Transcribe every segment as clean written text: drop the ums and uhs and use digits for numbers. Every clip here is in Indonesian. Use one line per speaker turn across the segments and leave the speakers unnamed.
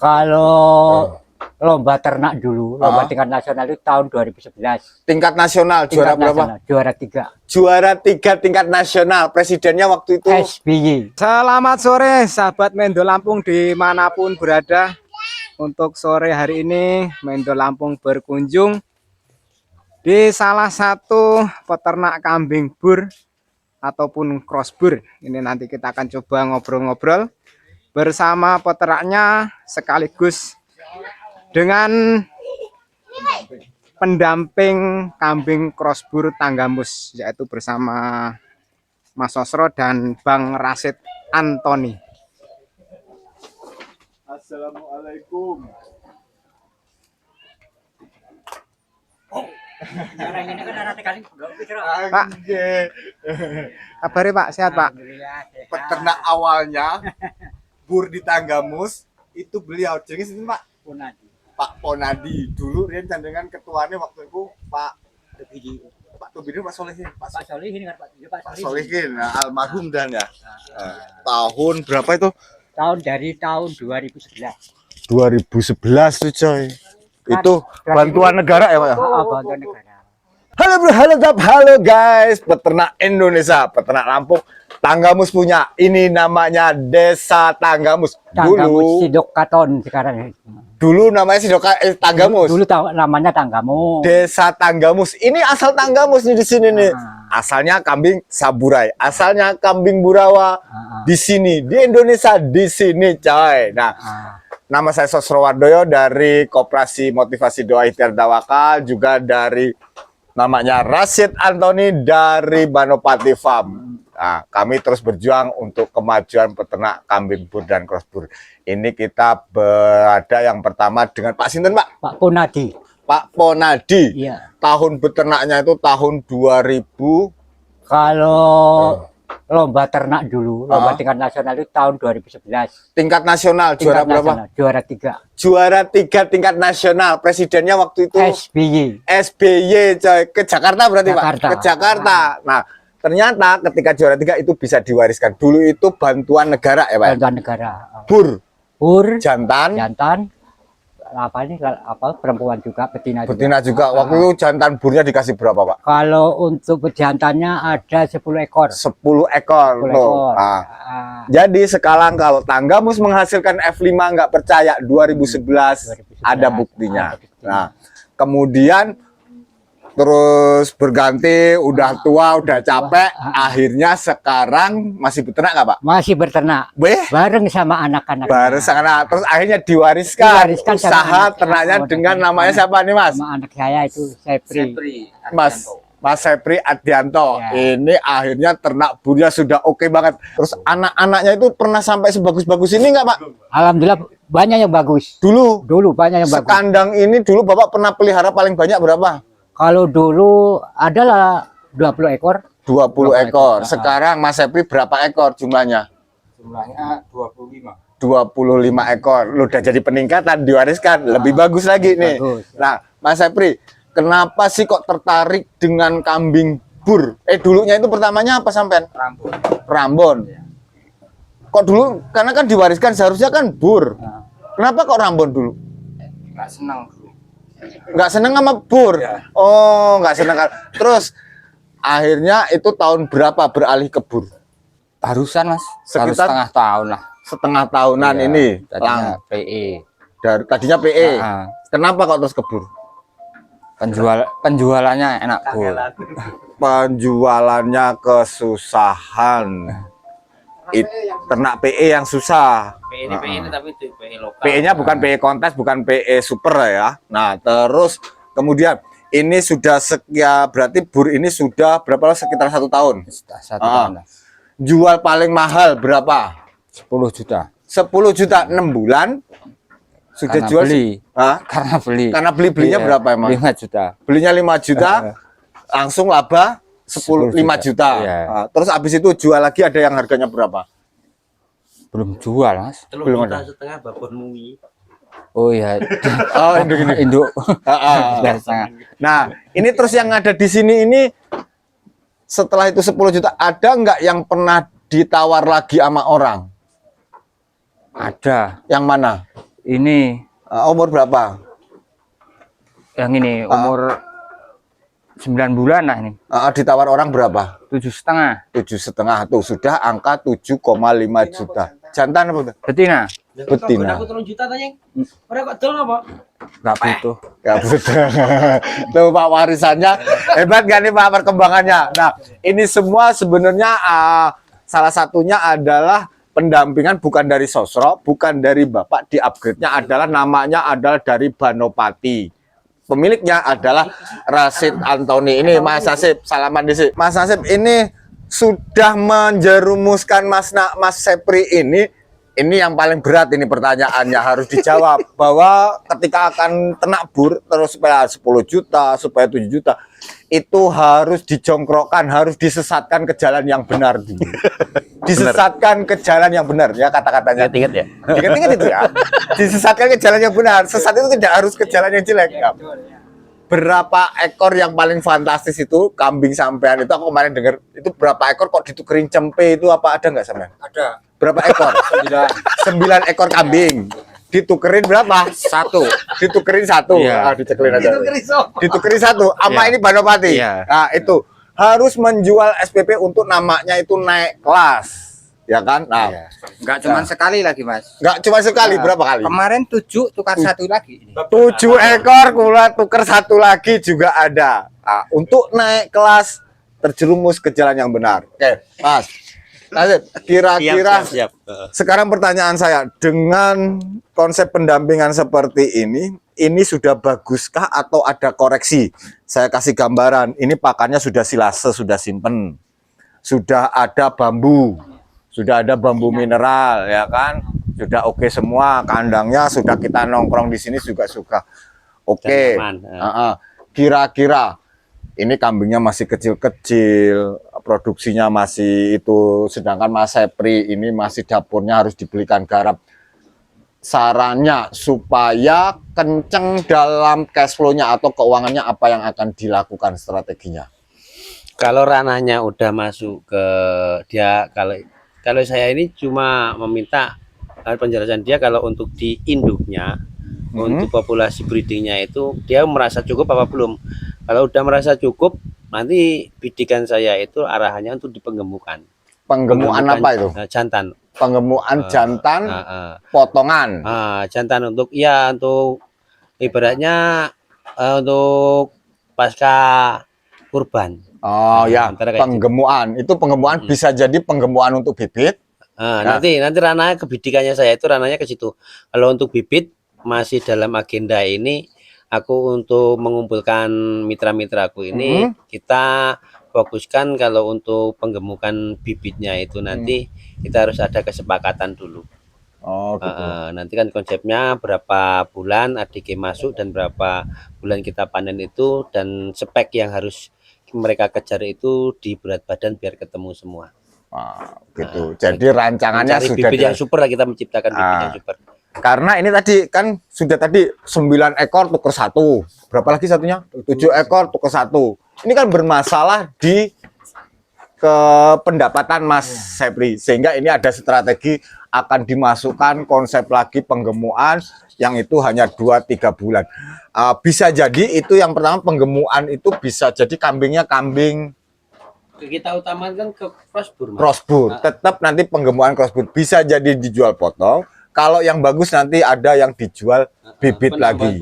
Kalau lomba ternak dulu, lomba tingkat nasional itu tahun 2011.
Tingkat nasional juara berapa?
Juara 3.
Juara 3 tingkat nasional. Presidennya waktu itu
SBY.
Selamat sore sahabat Mendo Lampung dimanapun berada. Untuk sore hari ini Mendo Lampung berkunjung di salah satu peternak kambing bur ataupun cross bur. Ini nanti kita akan coba ngobrol-ngobrol bersama peternaknya sekaligus dengan pendamping kambing cross bur Tanggamus, yaitu bersama Mas Sosro dan Bang Rasid Antoni.
Assalamualaikum.
Pak, kabarnya Pak, sehat Pak?
Peternak awalnya bur di Tanggamus itu beliau jenis ini Pak Ponadi. Dulu Rian candengan ketuanya waktu itu Pak Tobidi, Pak Solihin, Pak Solihin, nah, almarhum dan ya. Tahun berapa itu?
Dari tahun 2011.
2011 tuh coy. Itu bantuan negara ya Pak ya?
Bantuan negara.
Halo bro, halo guys, peternak Indonesia, peternak Lampung, Tanggamus punya. Ini namanya Desa Tanggamus.
Tanggamus Sidokaton sekarang.
Dulu namanya Tanggamus.
Dulu namanya Tanggamus.
Desa Tanggamus. Ini asal Tanggamus nih di sini nih. Asalnya kambing Saburai, asalnya kambing Burawa di sini, di Indonesia di sini, coy. Nah, nama saya Sosro Wardoyo dari Koperasi Motivasi Doa Ikhtiar Tawakal, juga dari namanya Rasid Antoni dari Banopati Farm. Nah, kami terus berjuang untuk kemajuan peternak kambing bur dan cross bur. Ini kita berada yang pertama dengan Pak Sinten, Pak?
Pak Ponadi.
Pak Ponadi.
Iya.
Tahun beternaknya itu tahun 2000.
Kalau lomba ternak dulu, lomba tingkat nasional itu tahun 2011.
Tingkat nasional juara berapa?
Juara 3.
Juara 3 tingkat nasional. Presidennya waktu itu
SBY.
SBY, coy. Ke Jakarta berarti,
Jakarta.
Pak? Ke Jakarta. Nah, ternyata ketika juara 3 itu bisa diwariskan. Dulu itu bantuan negara ya, Pak?
Bantuan negara.
Bur,
jantan, perempuan juga, betina
juga. Waktu itu jantan burnya dikasih berapa, Pak?
Kalau untuk bejantannya ada 10 ekor.
10 ekor.
10 ekor.
Nah, jadi sekarang kalau Tanggamus menghasilkan F5 nggak percaya, 2011 ada buktinya. Nah, kemudian terus berganti, udah tua, udah capek, akhirnya sekarang masih beternak nggak, Pak?
Masih beternak. Bareng sama anak-anak.
Bareng sama, terus akhirnya diwariskan usaha ternaknya dengan namanya siapa nih, Mas?
Sama anak saya itu Sepri.
Mas Sepri Adianto. Ya. Ini akhirnya ternak burnya sudah oke banget. Terus anak-anaknya itu pernah sampai sebagus-bagus ini nggak, Pak?
Alhamdulillah banyak yang bagus.
Dulu
banyak yang bagus.
Sekandang ini dulu Bapak pernah pelihara paling banyak berapa?
Kalau dulu adalah 20 ekor.
20 ekor. Sekarang Mas Sepri berapa ekor jumlahnya?
Jumlahnya 25.
25 ekor. Lu udah jadi peningkatan, diwariskan. Lebih bagus lagi nih.
Bagus.
Nah, Mas Sepri, kenapa sih kok tertarik dengan kambing bur? Dulunya itu pertamanya apa sampean? Rambon. Kok dulu? Karena kan diwariskan seharusnya kan bur. Kenapa kok Rambon dulu?
Nggak senang.
Nggak seneng sama bur. Ya. Oh, nggak seneng. Terus akhirnya itu tahun berapa beralih ke bur?
Barusan, Mas.
Sekitar
setengah tahun lah.
Setengah tahunan
ya,
ini.
Tadinya PE.
Tadinya PE. Kenapa kok terus ke bur?
Penjualannya enak, Bu.
Penjualannya kesusahan. Ternak PE yang susah.
PE ini tapi itu PE lokal.
PE-nya bukan PE kontes, bukan PE super ya. Nah, terus kemudian ini sudah berarti bur ini sudah berapa lah, sekitar 1 tahun.
1 tahun.
Jual paling mahal berapa?
10 juta.
10 juta 6 bulan. Sudah
karena
jual
beli.
Karena belinya
iya,
berapa emang?
5 juta.
Belinya 5 juta, langsung laba 5 juta.
Iya.
Nah, terus habis itu jual lagi ada yang harganya berapa?
Belum jual, Mas.
Belum ada.
Setengah babon mui.
Oh iya.
Oh, induk. Nah, ini terus yang ada di sini ini setelah itu 10 juta, ada nggak yang pernah ditawar lagi sama orang?
Ada.
Yang mana?
Ini
Umur berapa?
yang ini umur 9 bulan lah ini.
Ditawar orang berapa?
7,5.
7,5 tuh sudah angka 7,5 juta. Jantan apa?
Betina.
Betina.
Aku 3 juta tanya. Ora kok dol apa?
Nggak butuh.
Ya betul. Tuh Pak, warisannya hebat gak nih Pak perkembangannya. Nah, ini semua sebenarnya salah satunya adalah pendampingan bukan dari Sosro, bukan dari Bapak, di upgrade-nya adalah namanya adalah dari Banopati. Pemiliknya adalah Rasid Antoni. Ini Mas Nasib, salaman di sini. Mas Nasib ini sudah menjerumuskan Mas Sepri ini yang paling berat ini pertanyaannya harus dijawab bahwa ketika akan ternak bur terus supaya 10 juta, supaya 7 juta itu harus dijongkrokkan, harus disesatkan ke jalan yang benar dulu. Disesatkan ke jalan yang benar ya kata-katanya.
Ingat ya.
Ingat itu ya. Disesatkan ke jalan yang benar. Sesat itu tidak harus ke jalan yang jelek. Ya. Berapa ekor yang paling fantastis itu kambing sampean itu aku kemarin dengar itu berapa ekor kok ditukerin cempe itu apa ada nggak sampean?
Ada.
Berapa ekor? 9 ekor kambing. Ditukerin berapa? 1. Ditukerin 1.
Iya.
Dicekelin aja. Ditukerin 1. Sama ini Banopati.
Iya.
Nah, itu harus menjual SPP untuk namanya itu naik kelas. Ya kan? Nah,
Nggak cuma sekali lagi, Mas.
nggak cuma sekali, berapa kali?
Kemarin 7 tukar 1 lagi.
7 ekor kula tuker 1 lagi juga ada. Nah, untuk naik kelas terjerumus ke jalan yang benar. Oke, Mas. Nasib, kira-kira
Siap.
sekarang pertanyaan saya, dengan konsep pendampingan seperti ini sudah baguskah atau ada koreksi? Saya kasih gambaran, ini pakannya sudah silase, sudah simpen, sudah ada bambu mineral, ya kan? Sudah oke semua, kandangnya sudah kita nongkrong di sini juga suka oke. Kira-kira ini kambingnya masih kecil-kecil, produksinya masih itu, sedangkan Mas Sepri ini masih dapurnya harus dibelikan garap. Sarannya supaya kenceng dalam cash flow-nya atau keuangannya apa yang akan dilakukan strateginya?
Kalau ranahnya udah masuk ke dia, kalau saya ini cuma meminta penjelasan dia kalau untuk di induknya, untuk populasi breedingnya itu dia merasa cukup apa belum. Kalau udah merasa cukup, nanti bidikan saya itu arahannya untuk dipenggemukan.
Penggemukan apa itu?
Jantan.
Penggemukan jantan potongan.
Jantan untuk ibaratnya untuk pasca kurban.
Oh ya,
antara kayak
penggemukan. Itu penggemukan bisa jadi penggemukan untuk bibit.
Nanti ranah kebidikannya saya itu ranahnya ke situ. Kalau untuk bibit masih dalam agenda ini, aku untuk mengumpulkan mitra-mitraku ini kita fokuskan kalau untuk penggemukan bibitnya itu nanti kita harus ada kesepakatan dulu.
Oh, gitu.
Nanti kan konsepnya berapa bulan ADG masuk dan berapa bulan kita panen itu, dan spek yang harus mereka kejar itu di berat badan biar ketemu semua.
Gitu. Jadi rancangannya sudah
bibit yang super lah, kita menciptakan bibit yang super.
Karena ini tadi kan sudah 9 ekor tuker 1. Berapa lagi satunya? 7 ekor tuker 1. Ini kan bermasalah di pendapatan Mas Sepri, sehingga ini ada strategi akan dimasukkan konsep lagi penggemukan yang itu hanya 2-3 bulan. Bisa jadi itu yang pertama, penggemukan itu bisa jadi kambingnya kambing
Kita utamakan ke crossbur.
crossbur. Tetap nanti penggemukan crossbur bisa jadi dijual potong. Kalau yang bagus nanti ada yang dijual bibit lagi.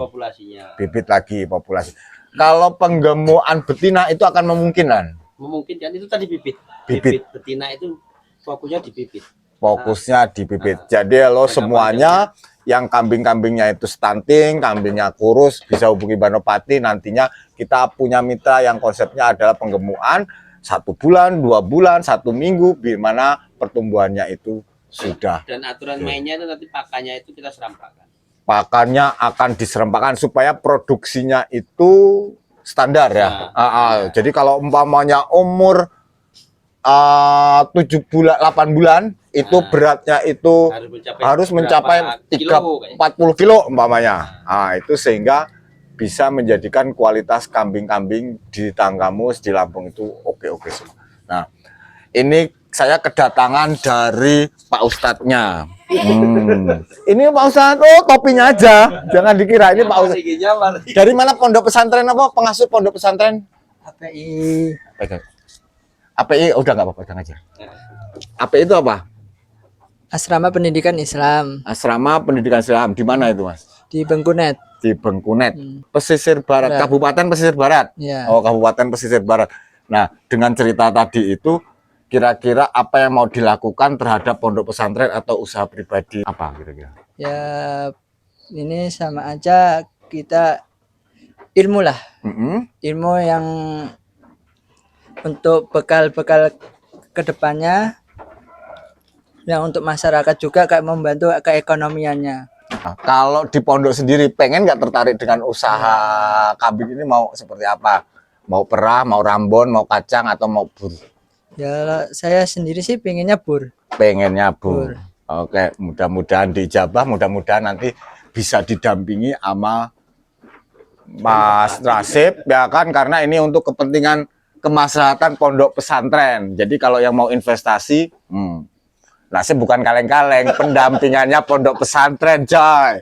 Bibit lagi populasi. Kalau penggemukan betina itu akan memungkinkan.
Memungkinkan itu tadi bibit.
Bibit
betina itu fokusnya di bibit.
Fokusnya di bibit. Jadi lo semuanya yang kambing-kambingnya itu stunting, kambingnya kurus, bisa hubungi Banopati. Nantinya kita punya mitra yang konsepnya adalah penggemukan 1 bulan, 2 bulan, 1 minggu, di mana pertumbuhannya itu sudah.
Dan aturan mainnya itu nanti pakannya itu kita serampakan.
Pakannya akan diserempakkan supaya produksinya itu standar ya. Jadi kalau umpamanya umur 7 bulan, 8 bulan itu beratnya itu harus mencapai 40 kilo umpamanya. Itu sehingga bisa menjadikan kualitas kambing-kambing di Tanggamus di Lampung itu oke-oke semua. Nah, ini saya kedatangan dari Pak Ustadznya. Ini Pak Ustadz, oh topinya aja, jangan dikira ini Pak Ustadz. Dari mana pondok pesantren apa? Pengasuh pondok pesantren?
API.
API, udah nggak apa-apa, aja. API itu apa?
Asrama Pendidikan Islam
Asrama Pendidikan Islam. Di mana itu, Mas?
di Bengkunet.
Di Bengkunet, pesisir barat, Kabupaten Pesisir Barat.
Ya.
Oh, Kabupaten Pesisir Barat. Nah, dengan cerita tadi itu, kira-kira apa yang mau dilakukan terhadap pondok pesantren atau usaha pribadi apa kira-kira?
Ya, ini sama aja kita ilmu lah, ilmu yang untuk bekal-bekal kedepannya, yang untuk masyarakat juga kayak membantu keekonomiannya.
Nah, kalau di pondok sendiri pengen nggak tertarik dengan usaha kambing ini, mau seperti apa? Mau perah, mau rambon, mau kacang atau mau bur?
Ya, saya sendiri sih pengennya bur.
Pengennya bur. Oke, mudah-mudahan dijabah, mudah-mudahan nanti bisa didampingi sama Mas Rasib ya kan, karena ini untuk kepentingan kemaslahatan pondok pesantren. Jadi kalau yang mau investasi, Rasib bukan kaleng-kaleng, pendampingannya pondok pesantren, coy.